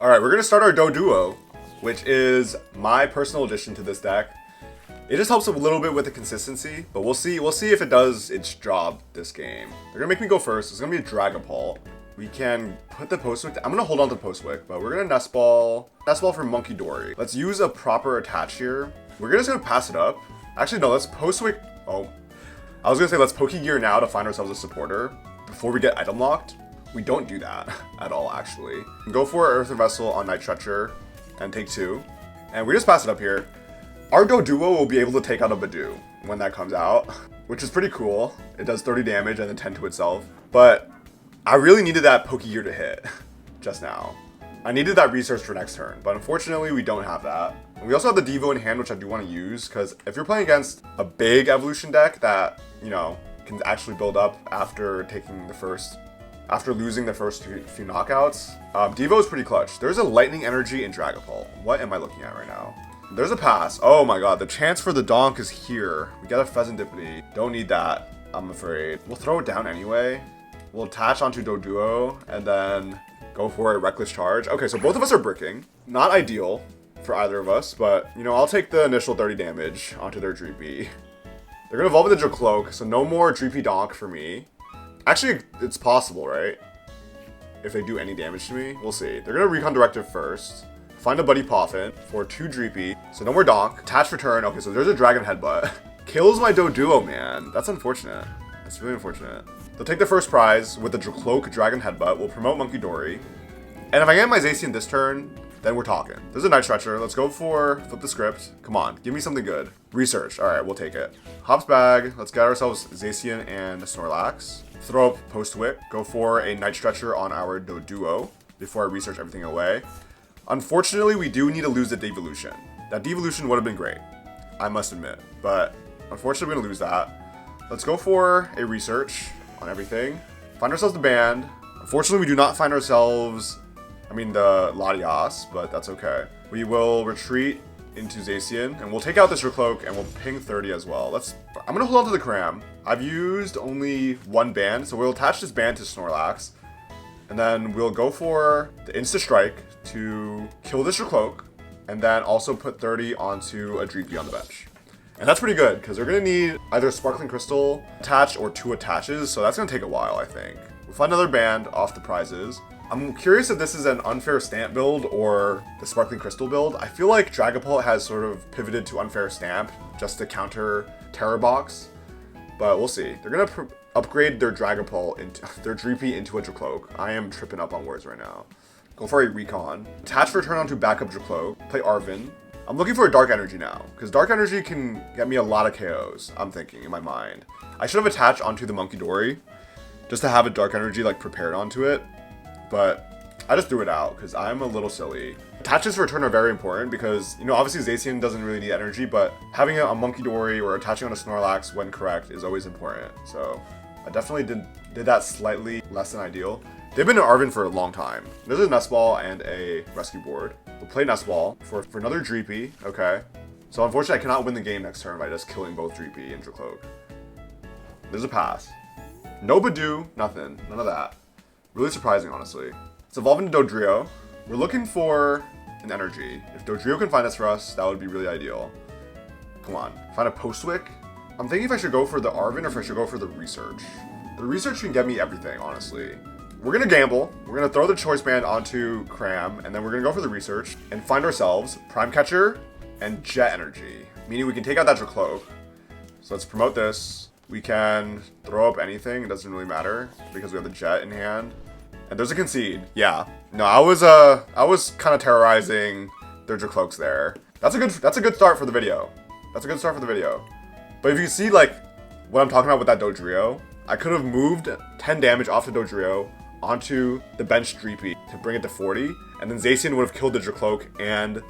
Alright, we're going to start our Doduo, which is my personal addition to this deck. It just helps a little bit with the consistency, but we'll see if it does its job this game. They're going to make me go first. It's going to be a Dragapult. We can put the Postwick. I'm going to hold on to Postwick, but we're going to Nest Ball for Munkidori. Let's use a proper attach here. We're just going to pass it up. Actually, no, let's Postwick. Oh, I was going to say let's Pokegear now to find ourselves a supporter before we get item locked. We don't do that at all, actually. Go for Earthen Vessel on Night Stretcher and take 2. And we just pass it up here. Our Doduo will be able to take out a Budew when that comes out, which is pretty cool. It does 30 damage and then 10 to itself. But I really needed that Pokegear to hit just now. I needed that research for next turn, but unfortunately we don't have that. And we also have the Devo in hand, which I do want to use, because if you're playing against a big evolution deck that, you know, can actually build up after losing the first few knockouts, Devo is pretty clutch. There's a Lightning Energy in Dragapult. What am I looking at right now? There's a pass. Oh my god, the chance for the donk is here. We got a Fezandipiti. Don't need that, I'm afraid. We'll throw it down anyway. We'll attach onto Doduo and then go for a Reckless Charge. Okay, so both of us are bricking. Not ideal for either of us, but, you know, I'll take the initial 30 damage onto their Dreepy. They're gonna evolve into Dracloak, so no more Dreepy Donk for me. Actually, it's possible, right? If they do any damage to me, we'll see. They're gonna Recon Directive first. Find a Buddy Poffin for 2 Dreepy. So no more Donk. Attach Return. Okay, so there's a Dragon Headbutt. Kills my Doduo, man. That's unfortunate. That's really unfortunate. They'll take the first prize with the Dracloak Dragon Headbutt. We'll promote Munkidori. And if I get my Zacian this turn, then we're talking. There's a Night Stretcher. Let's go for Flip the Script. Come on, give me something good. Research. Alright, we'll take it. Hops Bag. Let's get ourselves Zacian and Snorlax. Throw up Postwick. Go for a Night Stretcher on our Doduo before I research everything away. Unfortunately, we do need to lose the Devolution. That Devolution would have been great, I must admit. But unfortunately, we're going to lose that. Let's go for a research on everything. Find ourselves the band. Unfortunately, we do not find ourselves, the Latias, but that's okay. We will retreat into Zacian, and we'll take out this Dracloak, and we'll ping 30 as well. I'm going to hold on to the Cram. I've used only one band, so we'll attach this band to Snorlax. And then we'll go for the Insta Strike to kill this Dracloak, and then also put 30 onto a Dreepy on the bench. And that's pretty good, because they're going to need either Sparkling Crystal attached or 2 attaches, so that's going to take a while, I think. We'll find another band off the prizes. I'm curious if this is an Unfair Stamp build or the Sparkling Crystal build. I feel like Dragapult has sort of pivoted to Unfair Stamp just to counter Terror Box, but we'll see. They're going to upgrade their Dragapult into their Dreepy into a Dracloak. I am tripping up on words right now. Go for a Recon. Attach Return onto backup Dracloak. Play Arven. I'm looking for a Dark Energy now, because Dark Energy can get me a lot of KOs, I'm thinking, in my mind. I should have attached onto the Munkidori, just to have a Dark Energy, like, prepared onto it, but I just threw it out, because I'm a little silly. Attaches for return are very important, because, you know, obviously Zacian doesn't really need energy, but having a Munkidori or attaching on a Snorlax when correct is always important, so I definitely did that slightly less than ideal. They've been in Arven for a long time. There's a Nest Ball and a Rescue Board. We'll play Nest Ball for another Dreepy. Okay. So unfortunately, I cannot win the game next turn by just killing both Dreepy and Dracloak. There's a pass. No Budew, nothing. None of that. Really surprising, honestly. Let's evolve into Dodrio. We're looking for an energy. If Dodrio can find this for us, that would be really ideal. Come on. Find a Postwick. I'm thinking if I should go for the Arven or if I should go for the Research. The Research can get me everything, honestly. We're going to gamble. We're going to throw the Choice Band onto Cram, and then we're going to go for the Research and find ourselves Prime Catcher and Jet Energy, meaning we can take out that Dracloak. So let's promote this. We can throw up anything. It doesn't really matter because we have the Jet in hand. And there's a Concede. Yeah. No, I was kind of terrorizing their Dracloaks there. That's a good start for the video. That's a good start for the video. But if you see, like, what I'm talking about with that Dodrio, I could have moved 10 damage off the Dodrio onto the bench Dreepy to bring it to 40, and then Zacian would have killed the Dracloak and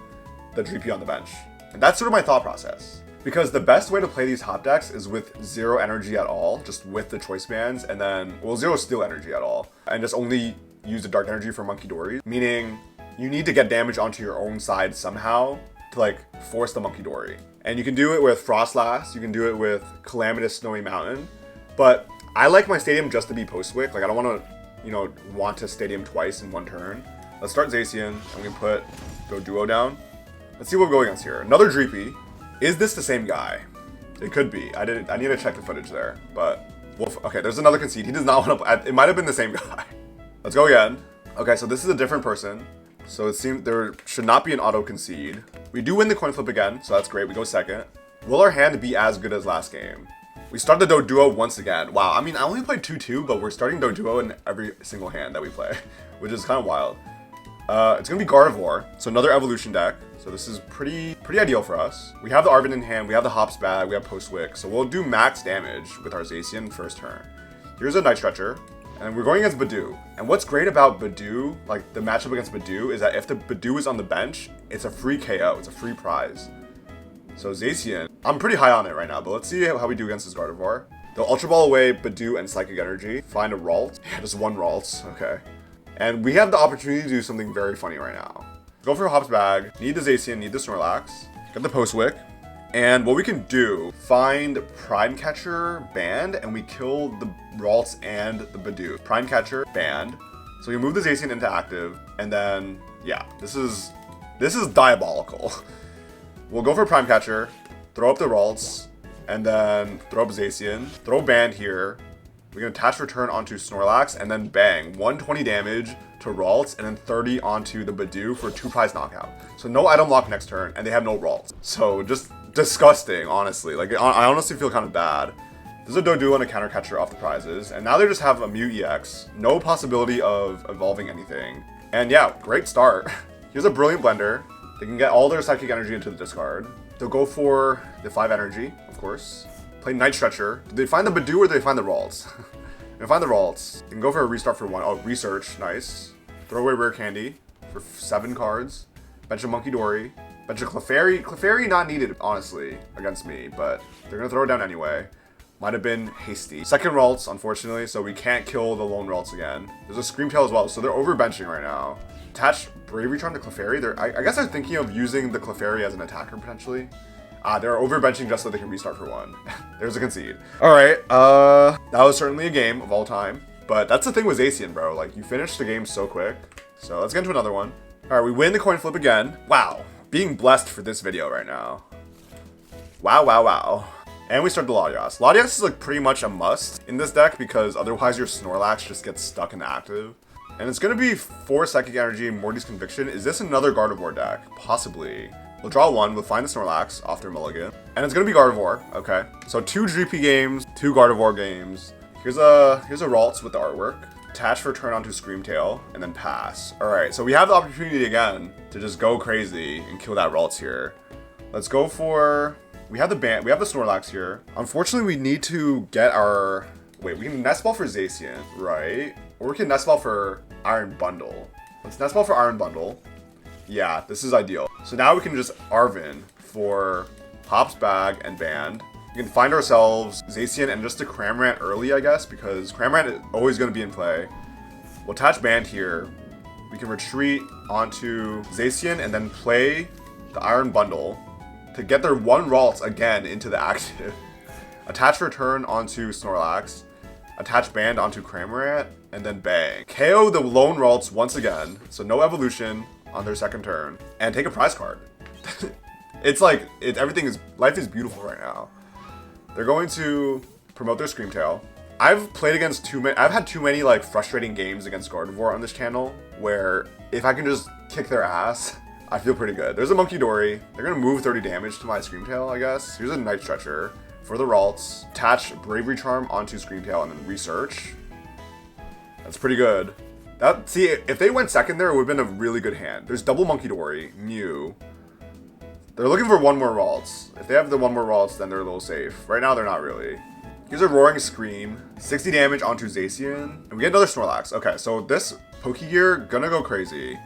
the Dreepy on the bench. And that's sort of my thought process. Because the best way to play these hot decks is with 0 energy at all, just with the Choice Bands, and then, well, 0 Steel energy at all, and just only use the Dark Energy for Munkidori, meaning you need to get damage onto your own side somehow to, like, force the Munkidori. And you can do it with Frostlass, you can do it with Calamitous Snowy Mountain, but I like my stadium just to be Postwick. Like, I don't want to, want to stadium twice in one turn. Let's start Zacian, and we can put Doduo down. Let's see what we go against here. Another Dreepy. Is this the same guy? It could be. I need to check the footage there, but okay, there's another concede. He does not want to. It might have been the same guy. Let's go again. Okay, so this is a different person. So it seems there should not be an auto concede. We do win the coin flip again, so that's great. We go second. Will our hand be as good as last game? We start the Doduo once again. Wow, I mean, I only played 2-2, but we're starting Doduo in every single hand that we play, which is kind of wild. It's gonna be Gardevoir, so another evolution deck. So this is pretty ideal for us. We have the Arven in hand, we have the Hops bag, we have Post Wick, so we'll do max damage with our Zacian first turn. Here's a Night Stretcher, and we're going against Budew. And what's great about Budew, like the matchup against Budew, is that if the Budew is on the bench, it's a free KO, it's a free prize. So Zacian, I'm pretty high on it right now, but let's see how we do against this Gardevoir. They'll Ultra Ball away Budew and Psychic Energy, find a Ralt. Yeah, just one Ralt, okay. And we have the opportunity to do something very funny right now. Go for a Hops bag, need the Zacian, need the Snorlax, get the Post Wick, and what we can do, find Prime Catcher, banned, and we kill the Ralts and the Budew. Prime Catcher, banned. So we move the Zacian into active, and then, yeah, this is diabolical. We'll go for Prime Catcher, throw up the Ralts, and then throw up Zacian, throw banned here. We can attach return onto Snorlax, and then bang, 120 damage to Ralts, and then 30 onto the Budew for 2 prize knockout. So no item lock next turn, and they have no Ralts. So just disgusting, honestly. Like, I honestly feel kind of bad. There's a Doduo and a counter catcher off the prizes, and now they just have a Mew EX. No possibility of evolving anything. And yeah, great start. Here's a Brilliant Blender. They can get all their Psychic Energy into the discard. They'll go for the 5 energy, of course. Play Night Stretcher. Did they find the Budew or did they find the Ralts? They find the Ralts. You can go for a restart for 1. Oh, Research, nice. Throw away Rare Candy for 7 cards. Bench of Munkidori. Bench of Clefairy. Clefairy not needed, honestly, against me, but they're gonna throw it down anyway. Might have been hasty. Second Ralts, unfortunately, so we can't kill the lone Ralts again. There's a Scream Tail as well, so they're overbenching right now. Attach Bravery Charm to Clefairy. I guess they're thinking of using the Clefairy as an attacker, potentially. They're overbenching just so they can restart for 1. There's a concede. Alright, that was certainly a game of all time. But that's the thing with Zacian, bro. Like, you finish the game so quick. So let's get into another one. Alright, we win the coin flip again. Wow. Being blessed for this video right now. Wow, wow, wow. And we start the Latias. Latias is like pretty much a must in this deck because otherwise your Snorlax just gets stuck in the active. And it's gonna be 4 Psychic Energy and Morty's Conviction. Is this another Gardevoir deck? Possibly. We'll draw 1, we'll find the Snorlax off their mulligan. And it's gonna be Gardevoir, okay. So 2 GP games, 2 Gardevoir games. Here's a Ralts with the artwork. Attach for turn onto Scream Tail, and then pass. Alright, so we have the opportunity again to just go crazy and kill that Ralts here. Let's go for... we have the Snorlax here. Unfortunately, we need to get our... wait, we can Nest Ball for Zacian, right? Or we can Nest Ball for Iron Bundle. Let's Nest Ball for Iron Bundle. Yeah, this is ideal. So now we can just Arven for Hops bag and band. We can find ourselves Zacian and just a Cramorant early, I guess, because Cramorant is always going to be in play. We'll attach band here. We can retreat onto Zacian and then play the Iron Bundle to get their 1 Ralts again into the active. Attach return onto Snorlax. Attach band onto Cramorant, and then bang. KO the lone Ralts once again, so no evolution on their second turn, and take a prize card. It's like, life is beautiful right now. They're going to promote their Scream Tail. I've played against I've had too many like frustrating games against Gardevoir on this channel, where if I can just kick their ass, I feel pretty good. There's a Munkidori. They're gonna move 30 damage to my Scream Tail, I guess. Here's a Night Stretcher for the Ralts. Attach Bravery Charm onto Scream Tail and then Research. That's pretty good. See, if they went second there, it would have been a really good hand. There's double Munkidori, Mew. They're looking for 1 more Ralts. If they have the 1 more Ralts, then they're a little safe. Right now, they're not really. Here's a Roaring Scream. 60 damage onto Zacian. And we get another Snorlax. Okay, so this Pokegear, gonna go crazy.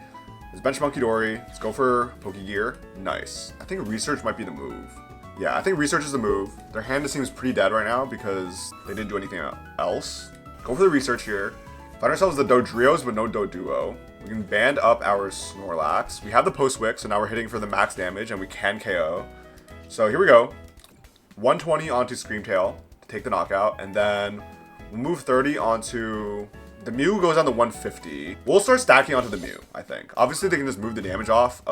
There's Bench Munkidori. Let's go for Pokegear. Nice. I think Research might be the move. Yeah, I think Research is the move. Their hand just seems pretty dead right now because they didn't do anything else. Go for the Research here. Find ourselves the Dodrios, but no Doduo. We can band up our Snorlax. We have the Post Wick, so now we're hitting for the max damage, and we can KO. So here we go. 120 onto Scream Tail to take the knockout, and then we'll move 30 onto The Mew goes down to 150. We'll start stacking onto the Mew, I think. Obviously, they can just move the damage off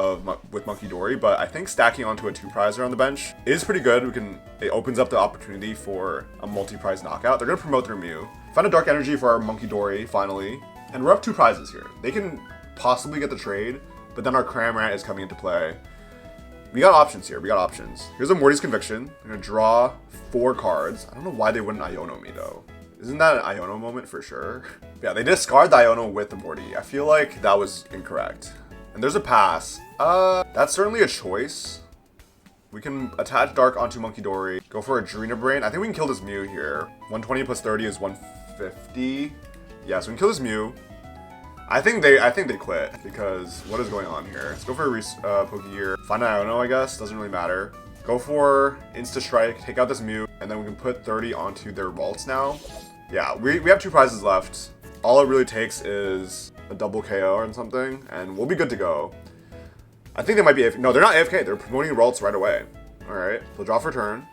with Munkidori, but I think stacking onto a 2-prizer on the bench is pretty good. It opens up the opportunity for a multi-prize knockout. They're going to promote their Mew. Find a Dark Energy for our Munkidori, finally. And we're up 2 prizes here. They can possibly get the trade, but then our Cramorant is coming into play. We got options here. We got options. Here's a Morty's Conviction. I'm going to draw 4 cards. I don't know why they wouldn't Iono me, though. Isn't that an Iono moment for sure? Yeah, they discard the Iono with the Morty. I feel like that was incorrect. And there's a pass. That's certainly a choice. We can attach Dark onto Munkidori. Go for a Drinabrain. I think we can kill this Mew here. 120 plus 30 is 150. Yeah, so we can kill this Mew. I think they quit because what is going on here? Let's go for a Pokegear. Find an Iono, I guess. Doesn't really matter. Go for Insta Strike. Take out this Mew, and then we can put 30 onto their Waltz now. Yeah, we have 2 prizes left. All it really takes is a double KO or something, and we'll be good to go. I think they might be AFK. No, they're not AFK. They're promoting Ralts right away. All right, we'll draw for turn.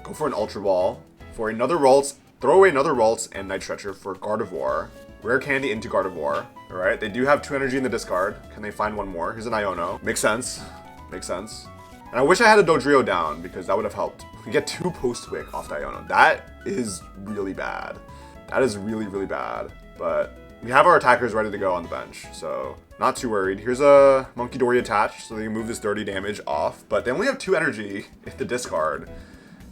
Go for an Ultra Ball. For another Ralts, throw away another Ralts and Night Stretcher for Gardevoir. Rare Candy into Gardevoir. All right, they do have 2 energy in the discard. Can they find one more? Here's an Iono. Makes sense. Makes sense. And I wish I had a Dodrio down because that would have helped. We get 2 Post-Wick off the Iono. That is really bad. That is really, really bad. But we have our attackers ready to go on the bench, so not too worried. Here's a Munkidori attached, so they can move this 30 damage off. But they only have 2 energy in the discard.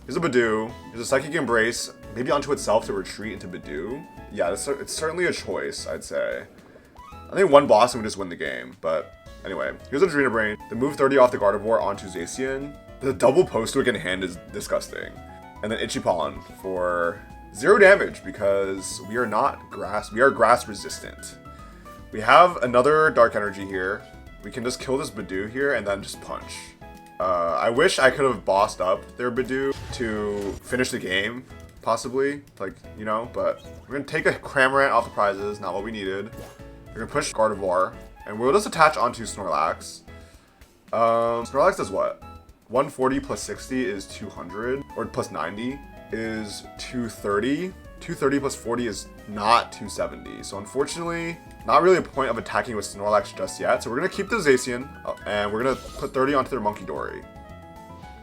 Here's a Badoo. Here's a Psychic Embrace, maybe onto itself to retreat into Badoo. Yeah, it's certainly a choice, I'd say. I think 1 boss and we just win the game, but anyway. Here's a Drinabrain. The move 30 off the Gardevoir onto Zacian. The double Post-Wick in hand is disgusting. And then Ichipon for 0 damage because we are not grass. We are grass resistant. We have another Dark Energy here. We can just kill this Badoo here and then just punch. I wish I could have bossed up their Badoo to finish the game, possibly. Like, you know, but we're going to take a Cramorant off the prizes, not what we needed. We're going to push Gardevoir, and we'll just attach onto Snorlax. Snorlax does what? 140 plus 60 is 200, or plus 90 is 230. 230 plus 40 is not 270. So unfortunately, not really a point of attacking with Snorlax just yet. So we're going to keep the Zacian, and we're going to put 30 onto their Munkidori.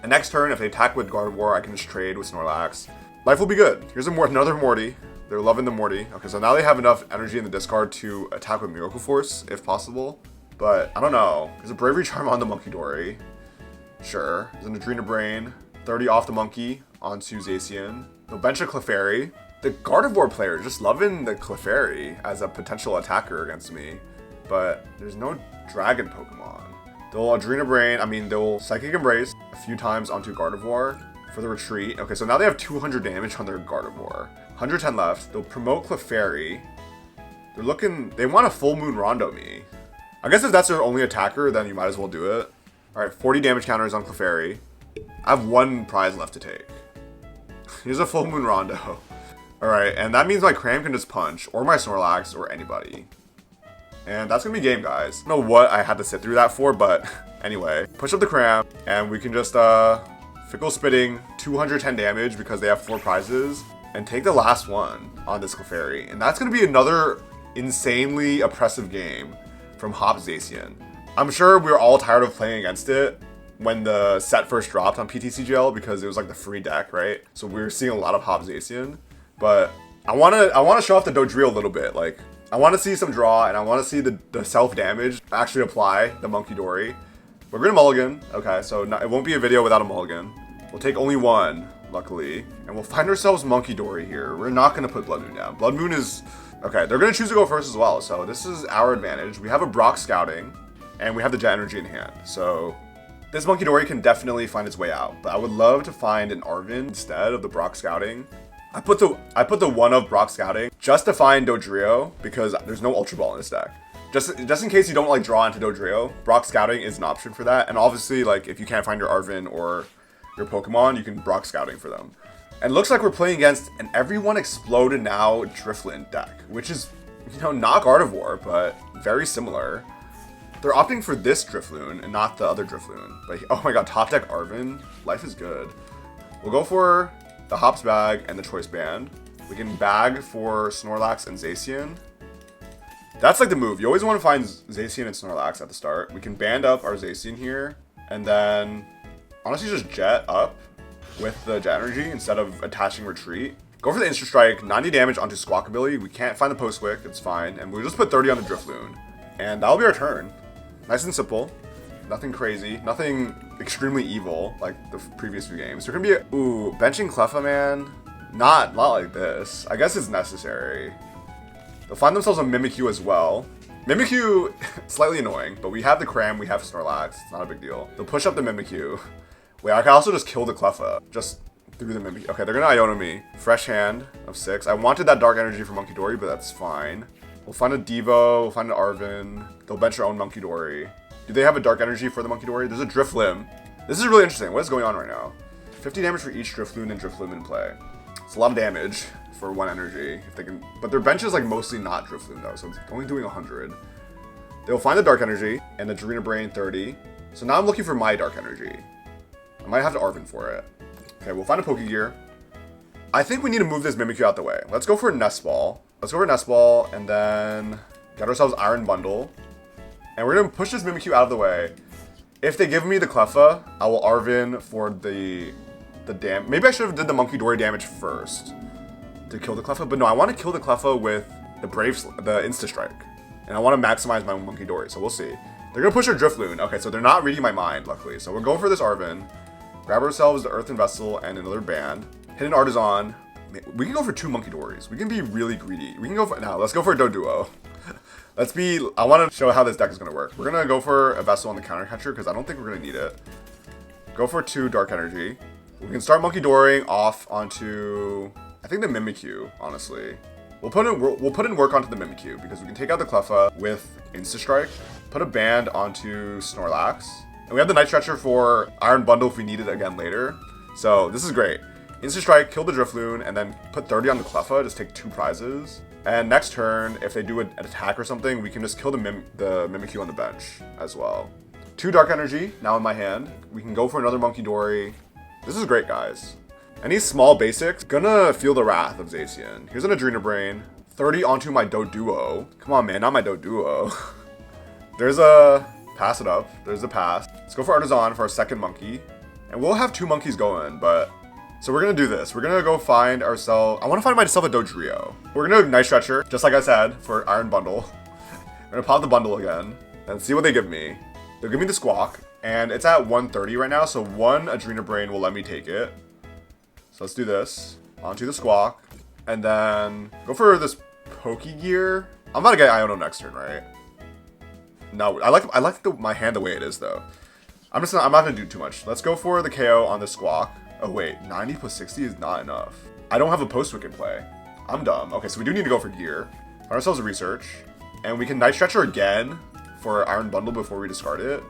And next turn, if they attack with Gardevoir, I can just trade with Snorlax. Life will be good. Here's another Morty. They're loving the Morty. Okay, so now they have enough energy in the discard to attack with Miracle Force, if possible. But I don't know. There's a Bravery Charm on the Munkidori. Sure. There's an Adrena Brain. 30 off the Monkey onto Zacian. They'll bench a Clefairy. The Gardevoir player is just loving the Clefairy as a potential attacker against me. But there's no Dragon Pokemon. They'll Psychic Embrace a few times onto Gardevoir for the retreat. Okay, so now they have 200 damage on their Gardevoir. 110 left. They'll promote Clefairy. They want a Full Moon Rondo me. I guess if that's their only attacker, then you might as well do it. Alright, 40 damage counters on Clefairy. I have 1 prize left to take. Here's a Full Moon Rondo. Alright, and that means my Cram can just punch, or my Snorlax, or anybody. And that's gonna be game, guys. I don't know what I had to sit through that for, but anyway. Push up the Cram, and we can just, Fickle Spitting, 210 damage because they have 4 prizes, and take the last one on this Clefairy. And that's gonna be another insanely oppressive game from Hop Zacian. I'm sure we're all tired of playing against it when the set first dropped on PTCGL because it was like the free deck, right? So we were seeing a lot of Hop Zacian. But I wanna show off the Dodrio a little bit. Like, I wanna see some draw, and I wanna see the self-damage actually apply the Munkidori. We're gonna mulligan. Okay, so it won't be a video without a mulligan. We'll take only 1, luckily. And we'll find ourselves Munkidori here. We're not gonna put Bloodmoon down. Bloodmoon is... Okay, they're gonna choose to go first as well, so this is our advantage. We have a Brock Scouting, and we have the Jet Energy in hand. So this Munkidori can definitely find its way out. But I would love to find an Arven instead of the Brock Scouting. I put the 1 of Brock Scouting just to find Dodrio because there's no Ultra Ball in this deck. Just in case you don't like draw into Dodrio, Brock Scouting is an option for that. And obviously, like, if you can't find your Arven or your Pokemon, you can Brock Scouting for them. And it looks like we're playing against an Everyone Exploded Now Drifblim deck, which is, you know, not Gardevoir, but very similar. They're opting for this Drifloon and not the other Drifloon. But oh my god, top deck Arven, life is good. We'll go for the Hops Bag and the Choice Band. We can bag for Snorlax and Zacian. That's like the move. You always want to find Zacian and Snorlax at the start. We can band up our Zacian here, and then honestly just jet up with the jet energy instead of attaching retreat. Go for the Instant Strike, 90 damage onto Squawkabilly. We can't find the Post Wick, it's fine. And we'll just put 30 on the Drifloon. And that'll be our turn. Nice and simple. Nothing crazy. Nothing extremely evil like the previous few games. There can be ooh, benching Cleffa, man. Not like this. I guess it's necessary. They'll find themselves a Mimikyu as well. Mimikyu, slightly annoying, but we have the Cram, we have Snorlax. It's not a big deal. They'll push up the Mimikyu. Wait, I can also just kill the Cleffa. Just through the Mimikyu. Okay, they're gonna Iono me. Fresh hand of 6. I wanted that Dark Energy for Munkidori, but that's fine. We'll find a Devo, we'll find an Arven. They'll bench their own Munkidori. Do they have a Dark Energy for the Munkidori? There's a Drifblim. This is really interesting. What is going on right now? 50 damage for each Drifloon and Drifblim in play. It's a lot of damage for 1 energy, if they can. But their bench is like mostly not Drifloon though, so it's only doing 100. They'll find the Dark Energy and the Dorina Brain 30. So now I'm looking for my Dark Energy. I might have to Arven for it. Okay, we'll find a Pokegear. I think we need to move this Mimikyu out the way. Let's go for a Nest Ball. Let's go for a Nest Ball and then get ourselves Iron Bundle. And we're gonna push this Mimikyu out of the way. If they give me the Cleffa, I will Arven for the damage. Maybe I should have did the Munkidori damage first to kill the Cleffa, but no, I want to kill the Cleffa with the the Insta Strike, and I want to maximize my Munkidori. So we'll see. They're gonna push our Drifloon. Okay, so they're not reading my mind, luckily. So we're going for this Arven. Grab ourselves the Earthen Vessel and another band. Hit an Artisan. We can go for 2 Munkidoris. We can be really greedy. We can go for let's go for a Doduo. I want to show how this deck is gonna work. We're gonna go for a Vessel on the Counter Catcher because I don't think we're gonna need it. Go for 2 Dark Energy. We can start Munkidori off onto, I think, the Mimikyu, honestly. We'll put in work onto the Mimikyu because we can take out the Cleffa with Insta Strike, put a band onto Snorlax, and we have the Night Stretcher for Iron Bundle if we need it again later. So this is great. Insta Strike, kill the Drifloon, and then put 30 on the Cleffa, just take 2 prizes. And next turn, if they do an attack or something, we can just kill the Mimikyu on the bench as well. 2 Dark Energy now in my hand. We can go for another Munkidori. This is great, guys. Any small basics, gonna feel the wrath of Zacian. Here's an Adrena Brain. 30 onto my Doduo. Come on, man, not my Doduo. There's a pass it up. There's a pass. Let's go for Artisan for our second monkey. And we'll have 2 monkeys going, but... So we're gonna do this. We're gonna go find ourselves... I wanna find myself a Dodrio. We're gonna Night Stretcher, just like I said, for Iron Bundle. We're gonna pop the bundle again and see what they give me. They'll give me the Squawk. And it's at 130 right now, so 1 Adrena Brain will let me take it. So let's do this. Onto the Squawk. And then go for this Pokegear. I'm about to get Iono next turn, right? No, I like my hand the way it is, though. I'm not gonna do too much. Let's go for the KO on the Squawk. Oh wait, 90 plus 60 is not enough. I don't have a Post Wick in play. I'm dumb. Okay, so we do need to go for gear. Find ourselves a Research. And we can Night Stretcher again for Iron Bundle before we discard it.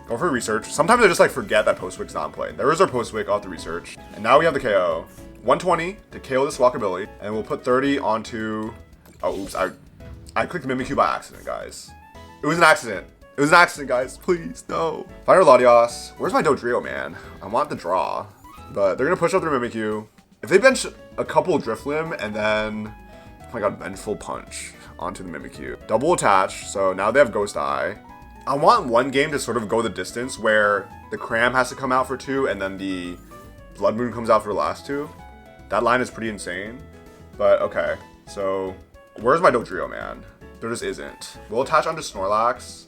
Go for a Research. Sometimes I just like forget that Post Wick's not in play. There is our Post Wick off the Research. And now we have the KO. 120 to KO the Squawkabilly. And we'll put 30 onto... Oh, oops. I clicked Mimikyu by accident, guys. It was an accident. It was an accident, guys. Please, no. Find our Latias. Where's my Dodrio, man? I want the draw. But they're going to push up their Mimikyu. If they bench a couple Drifblim and then... Oh my god, Vengeful Punch onto the Mimikyu. Double attach, so now they have Ghost Eye. I want one game to sort of go the distance where the Cram has to come out for 2 and then the Bloodmoon comes out for the last 2. That line is pretty insane. But okay, so where's my Dodrio, man? There just isn't. We'll attach onto Snorlax.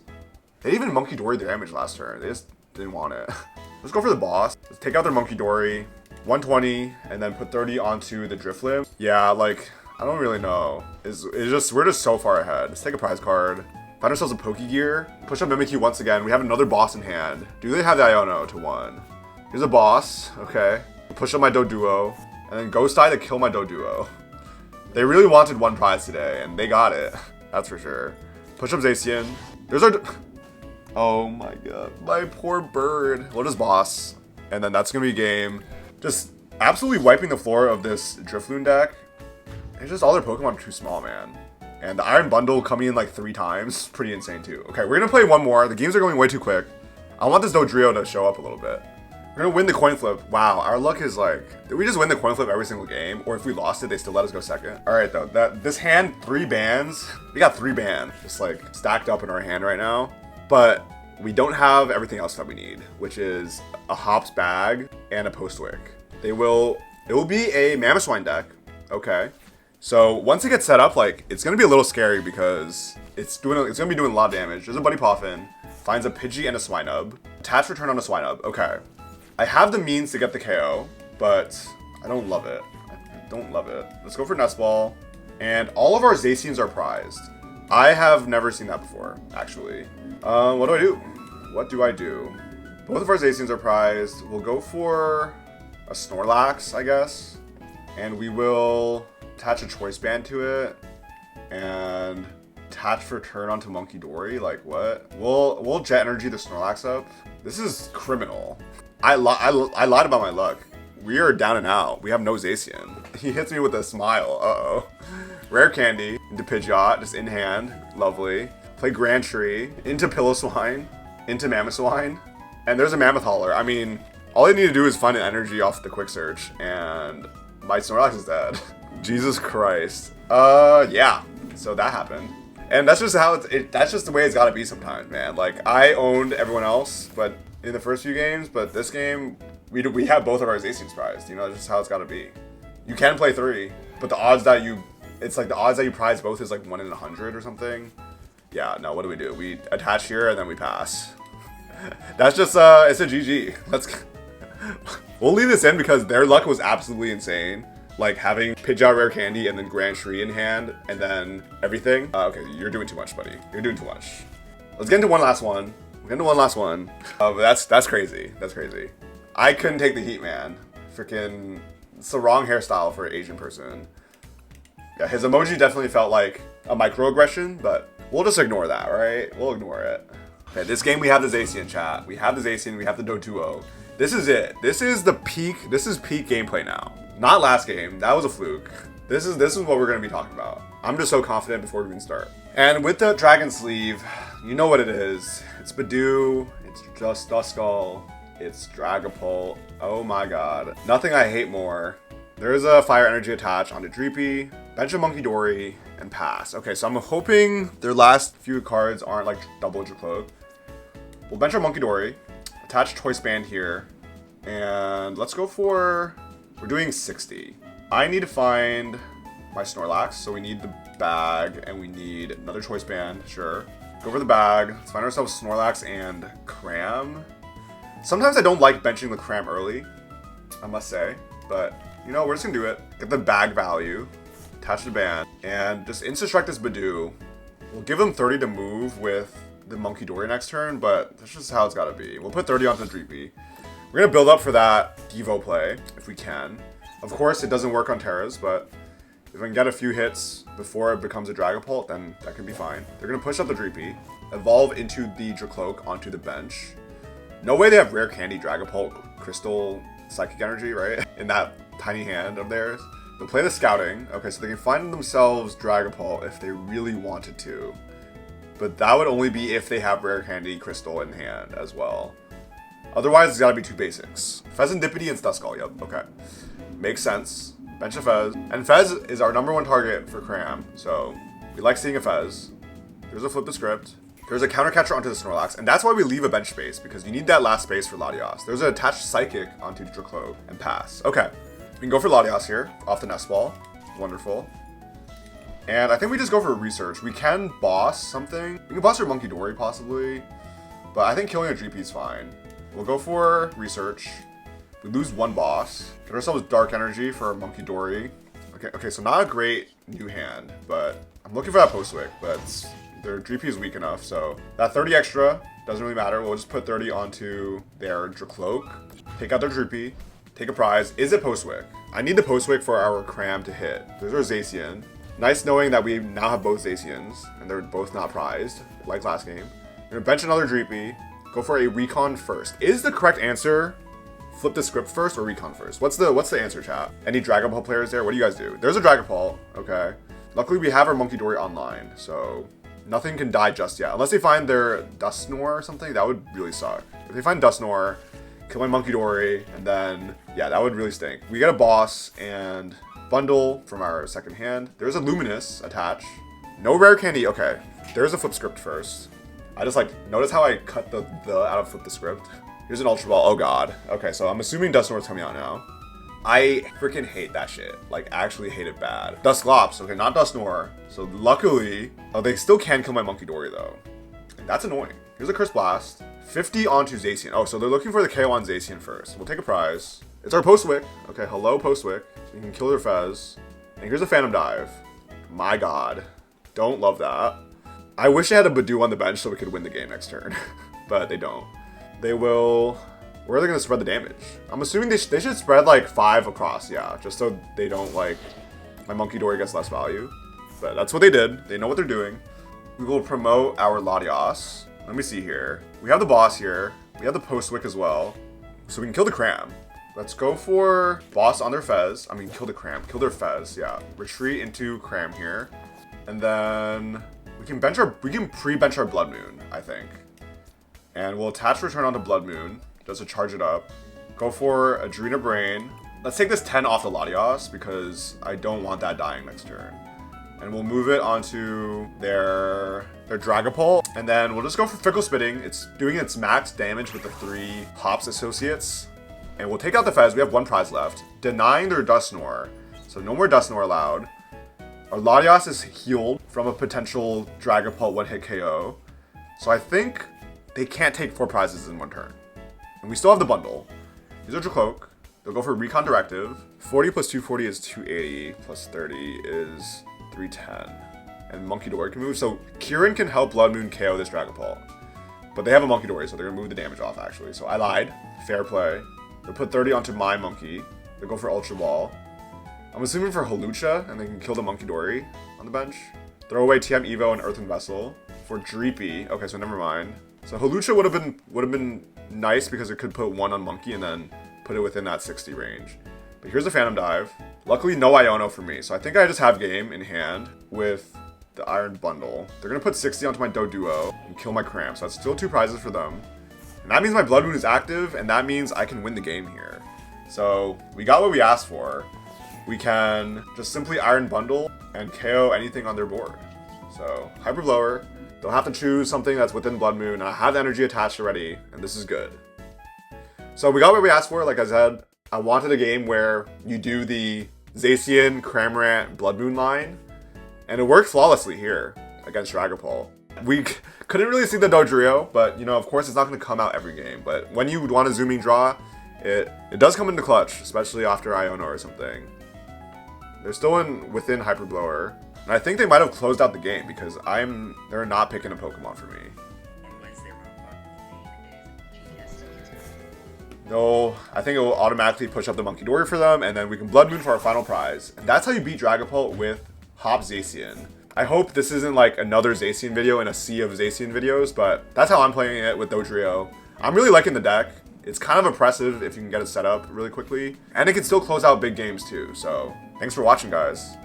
They didn't even Munkidori the damage last turn. They just didn't want it. Let's go for the boss. Let's take out their Munkidori. 120 and then put 30 onto the Drifblim. Yeah, like, I don't really know. We're just so far ahead. Let's take a prize card. Find ourselves a Pokegear. Push up Mimikyu once again. We have another boss in hand. Do they have the Iono to 1? Here's a boss. Okay. Push up my Doduo. And then Ghost Eye to kill my Doduo. They really wanted 1 prize today, and they got it. That's for sure. Push up Zacian. There's our... Oh my god. My poor bird. What is boss? And then that's going to be game. Just absolutely wiping the floor of this Drifloon deck. It's just all their Pokemon are too small, man. And the Iron Bundle coming in like 3 times. Pretty insane too. Okay, we're going to play one more. The games are going way too quick. I want this Dodrio to show up a little bit. We're gonna win the coin flip. Wow, our luck is like, did we just win the coin flip every single game? Or if we lost it, they still let us go second? All right though, this hand, 3 bands. We got 3 bands just like stacked up in our hand right now. But we don't have everything else that we need, which is a Hops bag and a Postwick. It will be a Mamoswine deck, okay? So once it gets set up, like, it's gonna be a little scary because it's gonna be doing a lot of damage. There's a Buddy Poffin, finds a Pidgey and a Swinub. Attach return on a Swinub, okay. I have the means to get the KO, but I don't love it. I don't love it. Let's go for Nest Ball. And all of our Zacians are prized. I have never seen that before, actually. What do I do? What do I do? Both of our Zacians are prized. We'll go for a Snorlax, I guess. And we will attach a Choice Band to it. And attach return onto Munkidori. Like, what? We'll Jet Energy the Snorlax up. This is criminal. I lied about my luck. We are down and out. We have no Zacian. He hits me with a smile. Uh-oh. Rare Candy into Pidgeot, just in hand. Lovely. Play Grand Tree into Piloswine, into Mamoswine. And there's a Mammoth Hauler. I mean, all I need to do is find an energy off the quick search, and my Snorlax is dead. Jesus Christ. Yeah. So that happened. And that's just how that's just the way it's gotta be sometimes, man. Like, I owned everyone else, but in the first few games, but this game, we have both of our Zacians prized. You know, that's just how it's gotta be. You can play 3, but the odds that it's like the odds that you prize both is like 1 in 100 or something. Yeah, no, what do? We attach here and then we pass. That's just, it's a GG. We'll leave this in because their luck was absolutely insane. Like having Pidgeot Rare Candy and then Grand Tree in hand and then everything. Okay, you're doing too much, buddy. You're doing too much. Let's get into one last one. We're getting to one last one. That's crazy. That's crazy. I couldn't take the heat, man. Freaking, it's the wrong hairstyle for an Asian person. Yeah, his emoji definitely felt like a microaggression, but we'll just ignore that, right? We'll ignore it. Okay, this game we have the Zacian, chat. We have the Zacian, we have the Doduo. This is it. This is peak gameplay now. Not last game, that was a fluke. This is what we're gonna be talking about. I'm just so confident before we even start. And with the Dragon Sleeve, you know what it is. It's Badoo, it's just Duskull, it's Dragapult. Oh my god. Nothing I hate more. There is a Fire Energy attached onto Dreepy, bench a Munkidori, and pass. Okay, so I'm hoping their last few cards aren't like double Dracloak. We'll bench our Munkidori, attach Choice Band here, and let's go for, we're doing 60. I need to find my Snorlax, so we need the bag, and we need another Choice Band, sure. Go for the bag, let's find ourselves Snorlax and Cram. Sometimes I don't like benching the Cram early, I must say, but you know, we're just gonna do it. Get the bag value, attach the band, and just insta-strike this Badoo. We'll give him 30 to move with the Munkidori next turn, but that's just how it's gotta be. We'll put 30 onto Dreepy. We're gonna build up for that Devo play, if we can. Of course, it doesn't work on Terras, but if I can get a few hits before it becomes a Dragapult, then that can be fine. They're gonna push up the Dreepy, evolve into the Dracloak onto the bench. No way they have Rare Candy, Dragapult, Crystal, Psychic Energy, right? In that tiny hand of theirs. They'll play the Scouting. Okay, so they can find themselves Dragapult if they really wanted to. But that would only be if they have Rare Candy, Crystal in hand as well. Otherwise, it's gotta be 2 basics. Fezandipiti and Duskull, yep, okay. Makes sense. Bench a Fez. And Fez is our #1 target for Cram, so we like seeing a Fez. There's a Flip the Script. There's a Counter Catcher onto the Snorlax, and that's why we leave a bench space, because you need that last space for Latias. There's an attached Psychic onto Dracloak and pass. Okay, we can go for Latias here, off the Nest Ball. Wonderful. And I think we just go for a Research. We can boss something. We can boss our Munkidori, possibly, but I think killing a Dreepy is fine. We'll go for Research. We lose 1 boss. Get ourselves Dark Energy for our Munkidori. Okay, so not a great new hand, but I'm looking for that Postwick, but their Dreepy is weak enough, so that 30 extra doesn't really matter. We'll just put 30 onto their Dracloak, take out their Dreepy, take a prize. Is it Postwick? I need the Postwick for our Cram to hit. There's our Zacian. Nice knowing that we now have both Zacians, and they're both not prized, like last game. We're gonna bench another Dreepy, go for a Recon first. Is the correct answer flip the script first or Recon first? What's the answer, chat? Any Dragapult players there? What do you guys do? There's a Dragapult, okay. Luckily we have our Munkidori online, so nothing can die just yet. Unless they find their Dusknoir or something, that would really suck. If they find Dusknoir, kill my Munkidori, and then, yeah, that would really stink. We get a boss and bundle from our second hand. There's a Luminous attached. No rare candy. Okay, there's a flip script first. I just like, notice how I cut the out of flip the script. Here's an Ultra Ball. Oh god. Okay, so I'm assuming Dusknoir's coming out now. I freaking hate that shit. Like, actually hate it bad. Dusclops. Okay, not Dusknoir. So luckily, oh, they still can kill my Munkidori though. And that's annoying. Here's a Curse Blast. 50 onto Zacian. Oh, so they're looking for the KO on Zacian first. We'll take a prize. It's our Postwick. Okay, hello Postwick. So you can kill their Fez. And here's a Phantom Dive. My god. Don't love that. I wish I had a Badoo on the bench so we could win the game next turn. But they don't. They will... Where are they going to spread the damage? I'm assuming they should spread like 5 across, yeah. Just so they don't like... My Munkidori gets less value. But that's what they did. They know what they're doing. We will promote our Latias. Let me see here. We have the boss here. We have the Postwick as well. So we can kill the Cram. Let's go for boss on their Fez. I mean, kill the Cram. Kill their Fez, yeah. Retreat into Cram here. And then we can pre-bench our Bloodmoon, I think. And we'll attach Return onto Bloodmoon just to charge it up. Go for Adrena Brain. Let's take this 10 off the Latias because I don't want that dying next turn. And we'll move it onto their Dragapult. And then we'll just go for Fickle Spitting. It's doing its max damage with the 3 Hops Associates. And we'll take out the Fez. We have 1 prize left. Denying their Dusknoir. So no more Dusknoir allowed. Our Latias is healed from a potential Dragapult 1-hit KO. So I think they can't take 4 prizes in 1 turn. And we still have the bundle. Here's Ultra Cloak. They'll go for Recon Directive. 40 plus 240 is 280. Plus 30 is 310. And Munkidori can move. So Kieran can help Bloodmoon KO this Dragapult. But they have a Munkidori, so they're going to move the damage off, actually. So I lied. Fair play. They'll put 30 onto my Monkey. They'll go for Ultra Ball. I'm assuming for Hawlucha, and they can kill the Munkidori on the bench. Throw away TM Evo and Earthen Vessel. For Dreepy. Okay, so never mind. So Hawlucha would have been nice because it could put 1 on Monkey and then put it within that 60 range. But here's a Phantom Dive. Luckily, no Iono for me. So I think I just have game in hand with the Iron Bundle. They're going to put 60 onto my Doduo and kill my Cram. So that's still 2 prizes for them. And that means my Bloodmoon is active, and that means I can win the game here. So we got what we asked for. We can just simply Iron Bundle and KO anything on their board. So Hyper Blower. They'll have to choose something that's within Bloodmoon, and I have the energy attached already, and this is good. So we got what we asked for. Like I said, I wanted a game where you do the Zacian, Cramorant, Bloodmoon line, and it worked flawlessly here against Dragapult. We couldn't really see the Dodrio, but you know, of course, it's not going to come out every game. But when you want a zooming draw, it does come into clutch, especially after Iono or something. They're still within Hyper Blower, and I think they might have closed out the game because they're not picking a Pokemon for me. No, I think it will automatically push up the Munkidori for them, and then we can Bloodmoon for our final prize. And that's how you beat Dragapult with Hop Zacian. I hope this isn't like another Zacian video in a sea of Zacian videos, but that's how I'm playing it with Dodrio. I'm really liking the deck. It's kind of oppressive if you can get it set up really quickly. And it can still close out big games too, so thanks for watching, guys.